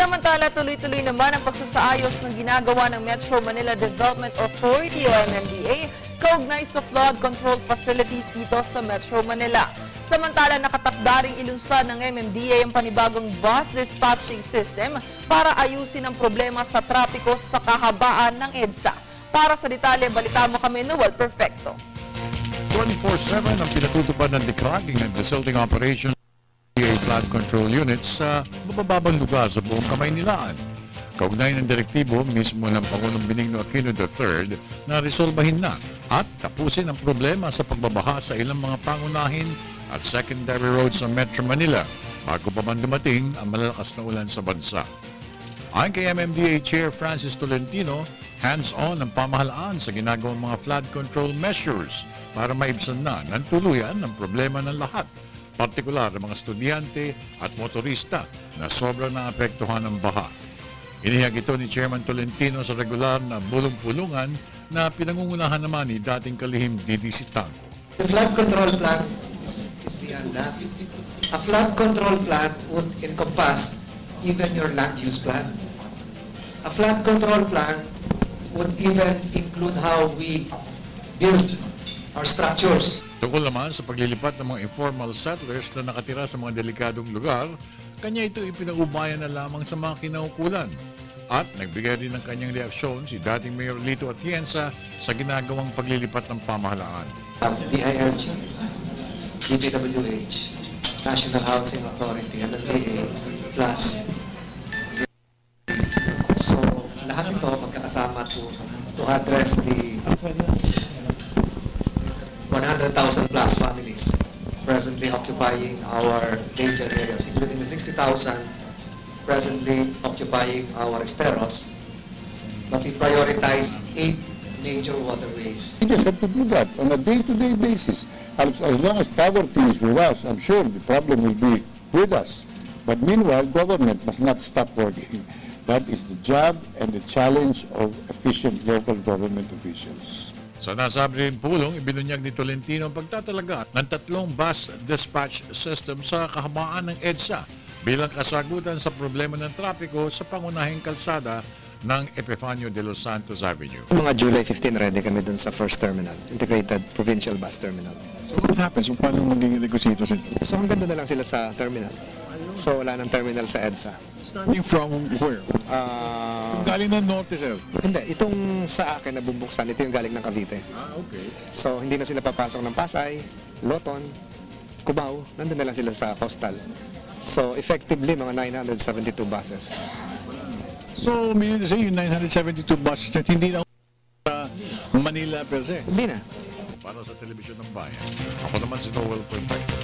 Samantala, tuloy-tuloy naman ang pagsasaayos ng ginagawa ng Metro Manila Development Authority o MMDA kaugnay sa flood control facilities dito sa Metro Manila. Samantala, nakatakda ring ilunsad ng MMDA ang panibagong bus dispatching system para ayusin ang problema sa trapiko sa kahabaan ng EDSA. Para sa detalye, balita mo kami, Noel Perfecto. 24/7 ang pinatutupad ng declogging and desilting operations ng flood control units sa mabababang lugar sa buong Kamaynilaan. Kaugnay ng direktibo mismo ng Pangulong Benigno Aquino III na resolbahin na at tapusin ang problema sa pagbabaha sa ilang mga pangunahin at secondary roads sa Metro Manila bago pa man dumating ang malalakas na ulan sa bansa. Ayon kay MMDA Chair Francis Tolentino, hands-on ang pamahalaan sa ginagawang mga flood control measures para maibsan na ng tuluyan ang problema ng lahat, partikular ang mga estudyante at motorista na sobrang naapektuhan ng baha. Inihag ito ni Chairman Tolentino sa regular na bulong-pulungan na pinangungunahan naman ni dating kalihim DDC Tanco. The flood control plan is beyond that. A flood control plan would encompass even your land use plan. A flood control plan would even include how we build our structures. Tungkol naman sa paglilipat ng mga informal settlers na nakatira sa mga delikadong lugar, kanya ito ipinaubayan na lamang sa mga kinaukulan. At nagbigay rin ng kanyang reaksyon si dating Mayor Lito Atienza sa ginagawang paglilipat ng pamahalaan. DILG, DPWH, National Housing Authority, MMDA, plus. So, lahat ito magkakasama to address the 100,000 plus families presently occupying our danger areas, including the 60,000 presently occupying our esteros. But we prioritize 8 major waterways. We just have to do that on a day-to-day basis. As long as poverty is with us, I'm sure the problem will be with us. But meanwhile, government must not stop working. That is the job and the challenge of efficient local government officials. Sa nasabi rin pulong, ibinunyag ni Tolentino ang pagtatalaga ng 3 bus dispatch system sa kahabaan ng EDSA bilang kasagutan sa problema ng trapiko sa pangunahing kalsada ng Epifanio de los Santos Avenue. Mga July 15, ready kami dun sa first terminal, integrated provincial bus terminal. So what happens? So paano magiging negotiators ito? So hanggang doon na lang sila sa terminal. So wala nang terminal sa EDSA. Starting from where? Galing ng norte, sir. Hindi, itong sa akin na bubuksan, ito yung galing ng Cavite. Okay. So hindi na sila papasok ng Pasay, Loton, Cubao, nandun na lang sila sa coastal. So effectively, mga 972 buses. So, meaning to say, yung 972 buses na hindi na sa Manila per se. Hindi na. Para sa Telebisyon ng Bayan, ako naman si Noel Perfecto.